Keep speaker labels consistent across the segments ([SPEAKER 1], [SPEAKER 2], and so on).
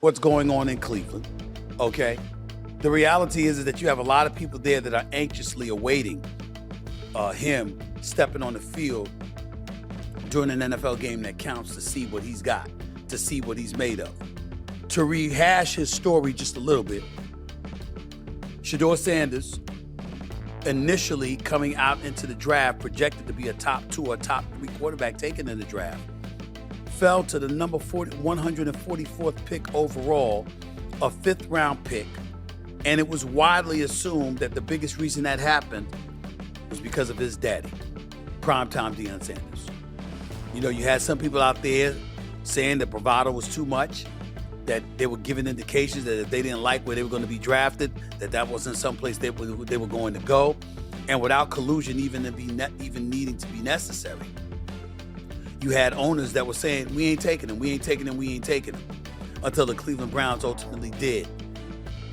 [SPEAKER 1] what's going on in Cleveland, okay? The reality is that you have a lot of people there that are anxiously awaiting him stepping on the field during an NFL game that counts to see what he's got, to see what he's made of. To rehash his story just a little bit, Shedeur Sanders, initially coming out into the draft, projected to be a top 2 or top 3 quarterback taken in the draft, fell to the number 144th pick overall, a 5th round pick. And it was widely assumed that the biggest reason that happened was because of his daddy, primetime Deion Sanders. You know, you had some people out there saying that bravado was too much, that they were giving indications that if they didn't like where they were going to be drafted, that wasn't someplace they were going to go, and without collusion even needing to be necessary. You had owners that were saying, we ain't taking him, we ain't taking him, we ain't taking him, until the Cleveland Browns ultimately did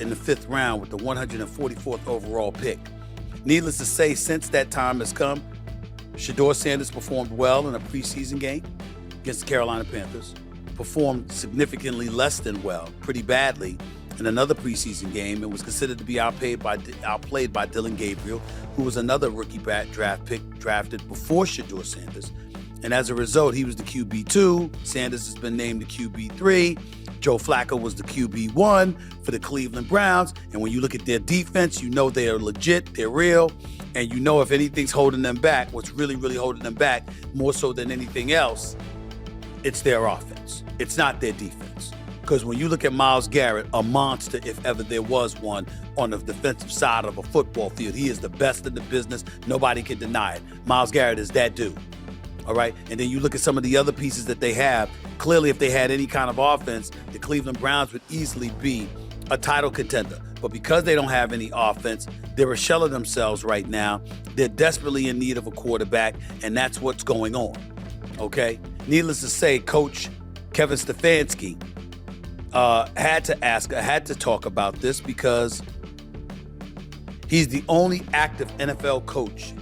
[SPEAKER 1] in the 5th round with the 144th overall pick. Needless to say, since that time has come, Shedeur Sanders performed well in a preseason game against the Carolina Panthers, performed significantly less than well, pretty badly, in another preseason game, and was considered to be outplayed by Dillon Gabriel, who was another rookie draft pick drafted before Shedeur Sanders. And as a result, he was the QB2. Sanders has been named the QB3. Joe Flacco was the QB1 for the Cleveland Browns. And when you look at their defense, you know they are legit, they're real. And you know if anything's holding them back, what's really, really holding them back, more so than anything else, it's their offense. It's not their defense. Because when you look at Myles Garrett, a monster if ever there was one on the defensive side of a football field, he is the best in the business. Nobody can deny it. Myles Garrett is that dude. All right. And then you look at some of the other pieces that they have. Clearly, if they had any kind of offense, the Cleveland Browns would easily be a title contender. But because they don't have any offense, they're a shell of themselves right now. They're desperately in need of a quarterback, and that's what's going on. Okay. Needless to say, Coach Kevin Stefanski had to talk about this because he's the only active NFL coach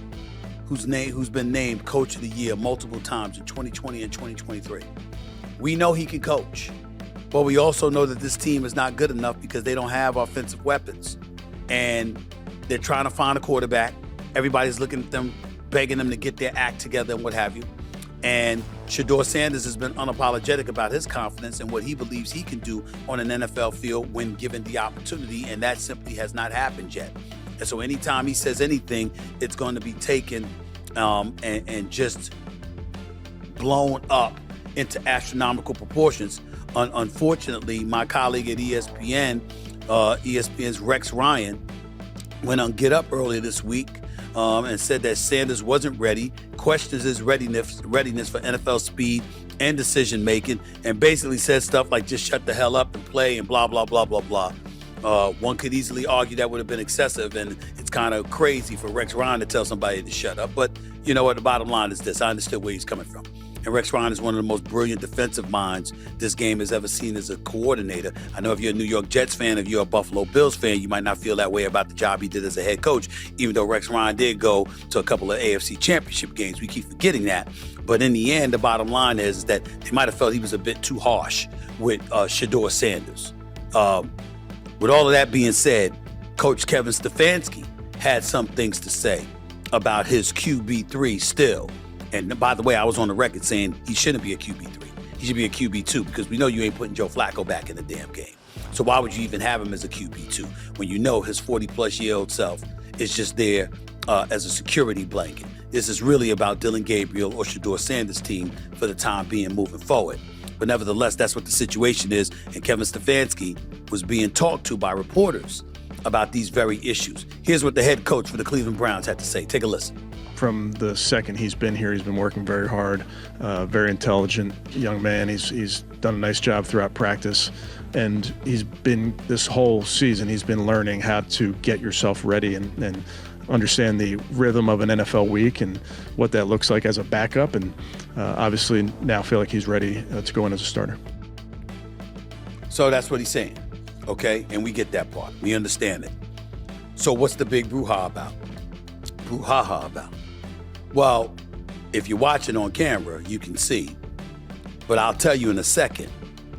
[SPEAKER 1] who's been named Coach of the Year multiple times in 2020 and 2023. We know he can coach, but we also know that this team is not good enough because they don't have offensive weapons. And they're trying to find a quarterback. Everybody's looking at them, begging them to get their act together and what have you. And Shedeur Sanders has been unapologetic about his confidence and what he believes he can do on an NFL field when given the opportunity, and that simply has not happened yet. And so anytime he says anything, it's going to be taken and just blown up into astronomical proportions. Unfortunately, my colleague at ESPN, ESPN's Rex Ryan, went on Get Up earlier this week and said that Sanders wasn't ready, questions his readiness for NFL speed and decision making, and basically said stuff like just shut the hell up and play and blah, blah, blah, blah, blah. One could easily argue that would have been excessive, and it's kind of crazy for Rex Ryan to tell somebody to shut up. But you know what? The bottom line is this. I understood where he's coming from. And Rex Ryan is one of the most brilliant defensive minds this game has ever seen as a coordinator. I know if you're a New York Jets fan, if you're a Buffalo Bills fan, you might not feel that way about the job he did as a head coach, even though Rex Ryan did go to a couple of AFC championship games. We keep forgetting that. But in the end, the bottom line is that they might have felt he was a bit too harsh with Shedeur Sanders. With all of that being said, Coach Kevin Stefanski had some things to say about his QB3 still. And by the way, I was on the record saying he shouldn't be a QB3. He should be a QB2 because we know you ain't putting Joe Flacco back in the damn game. So why would you even have him as a QB2 when you know his 40-plus-year-old self is just there as a security blanket? This is really about Dillon Gabriel or Shedeur Sanders' team for the time being moving forward. But nevertheless, that's what the situation is. And Kevin Stefanski was being talked to by reporters about these very issues. Here's what the head coach for the Cleveland Browns had to say. Take a listen.
[SPEAKER 2] From the second he's been here, he's been working very hard, very intelligent young man. He's done a nice job throughout practice. And he's been, this whole season, he's been learning how to get yourself ready and understand the rhythm of an NFL week and what that looks like as a backup. And obviously now feel like he's ready to go in as a starter.
[SPEAKER 1] So that's what he's saying, okay? And we get that part. We understand it. So what's the big brouhaha about? Brouhaha about? Well, if you're watching on camera, you can see. But I'll tell you in a second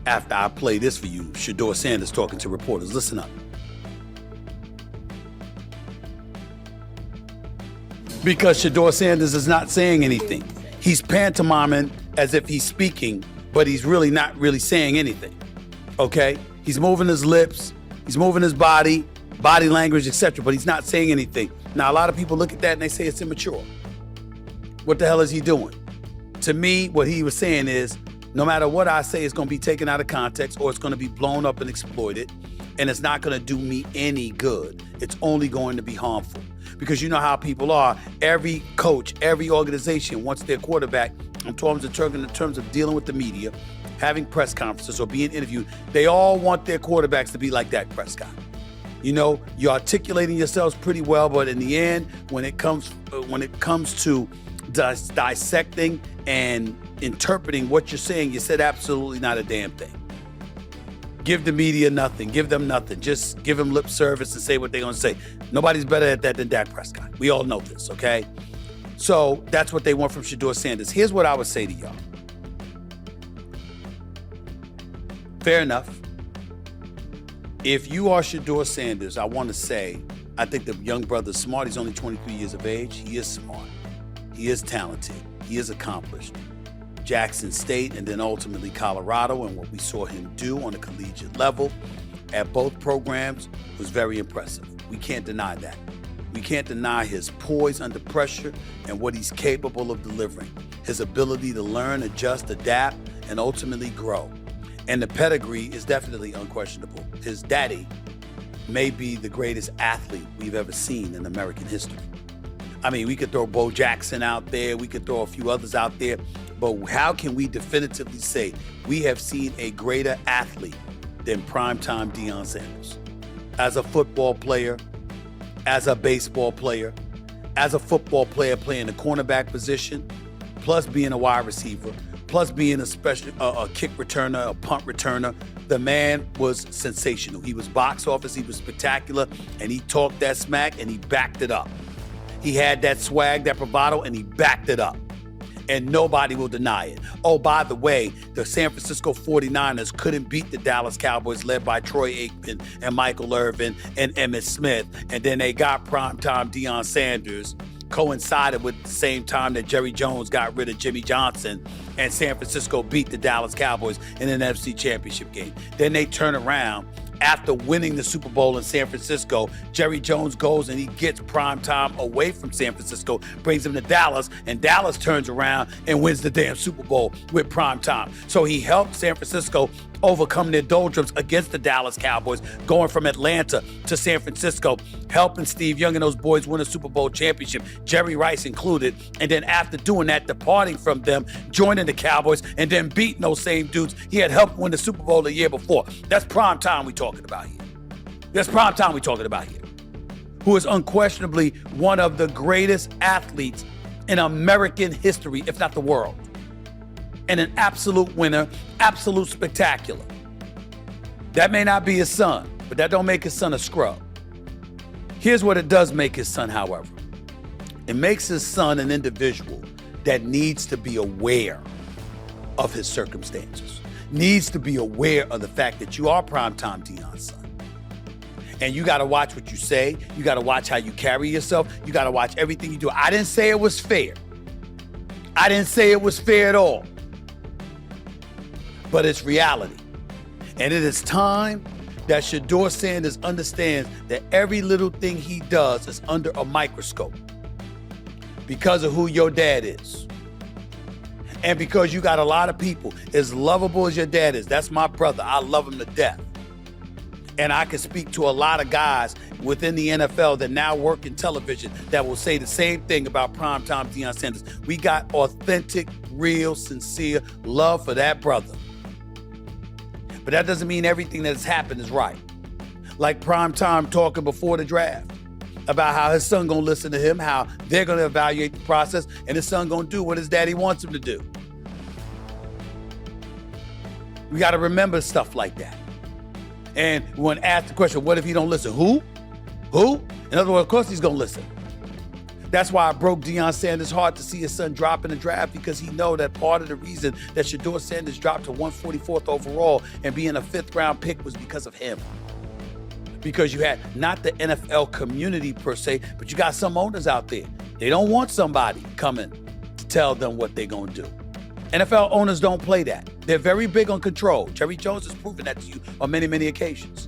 [SPEAKER 1] after I play this for you, Shedeur Sanders talking to reporters. Listen up. Because Shedeur Sanders is not saying anything. He's pantomiming as if he's speaking, but he's really not really saying anything, okay? He's moving his lips, he's moving his body language, etc., but he's not saying anything. Now, a lot of people look at that and they say it's immature. What the hell is he doing? To me, what he was saying is, no matter what I say, it's going to be taken out of context or it's going to be blown up and exploited, and it's not going to do me any good. It's only going to be harmful. Because you know how people are. Every coach, every organization wants their quarterback, in terms of dealing with the media, having press conferences or being interviewed, they all want their quarterbacks to be like Dak Prescott. You know, you're articulating yourselves pretty well, but in the end, when it comes to dissecting and interpreting what you're saying, you said absolutely not a damn thing. Give the media nothing. Give them nothing. Just give them lip service and say what they're going to say. Nobody's better at that than Dak Prescott. We all know this, okay? So that's what they want from Shedeur Sanders. Here's what I would say to y'all. Fair enough. If you are Shedeur Sanders, I want to say, I think the young brother's smart. He's only 23 years of age. He is smart. He is talented. He is accomplished. Jackson State and then ultimately Colorado, and what we saw him do on a collegiate level at both programs was very impressive. We can't deny that. We can't deny his poise under pressure and what he's capable of delivering. His ability to learn, adjust, adapt, and ultimately grow. And the pedigree is definitely unquestionable. His daddy may be the greatest athlete we've ever seen in American history. I mean, we could throw Bo Jackson out there, we could throw a few others out there, but how can we definitively say we have seen a greater athlete than primetime Deion Sanders? As a football player, as a baseball player, as a football player playing the cornerback position, plus being a wide receiver, plus being a kick returner, a punt returner, the man was sensational. He was box office, he was spectacular, and he talked that smack and he backed it up. He had that swag, that bravado, and he backed it up. And nobody will deny it. Oh, by the way, the San Francisco 49ers couldn't beat the Dallas Cowboys led by Troy Aikman and Michael Irvin and Emmitt Smith. And then they got primetime Deion Sanders, coincided with the same time that Jerry Jones got rid of Jimmy Johnson and San Francisco beat the Dallas Cowboys in an NFC Championship game. Then they turn around. After winning the Super Bowl in San Francisco, Jerry Jones goes and he gets prime time away from San Francisco, brings him to Dallas, and Dallas turns around and wins the damn Super Bowl with prime time. So he helped San Francisco overcome their doldrums against the Dallas Cowboys, going from Atlanta to San Francisco, helping Steve Young and those boys win a Super Bowl championship, Jerry Rice included, and then after doing that, departing from them, joining the Cowboys, and then beating those same dudes he had helped win the Super Bowl the year before. That's prime time we talking about here. That's prime time we talking about here. Who is unquestionably one of the greatest athletes in American history, if not the world. And an absolute winner, absolute spectacular. That may not be his son, but that don't make his son a scrub. Here's what it does make his son, however. It makes his son an individual that needs to be aware of his circumstances, needs to be aware of the fact that you are primetime Deion's son. And you got to watch what you say. You got to watch how you carry yourself. You got to watch everything you do. I didn't say it was fair. I didn't say it was fair at all. But it's reality. And it is time that Shedeur Sanders understands that every little thing he does is under a microscope because of who your dad is. And because you got a lot of people as lovable as your dad is. That's my brother. I love him to death. And I can speak to a lot of guys within the NFL that now work in television that will say the same thing about primetime Deion Sanders. We got authentic, real, sincere love for that brother. But that doesn't mean everything that has happened is right. Like primetime talking before the draft about how his son gonna listen to him, how they're gonna evaluate the process, and his son gonna do what his daddy wants him to do. We gotta remember stuff like that. And when asked the question, what if he don't listen? Who? In other words, of course he's gonna listen. That's why I broke Deion Sanders' heart to see his son drop in the draft, because he know that part of the reason that Shedeur Sanders dropped to 144th overall and being a 5th round pick was because of him. Because you had not the NFL community per se, but you got some owners out there. They don't want somebody coming to tell them what they're going to do. NFL owners don't play that. They're very big on control. Jerry Jones has proven that to you on many, many occasions.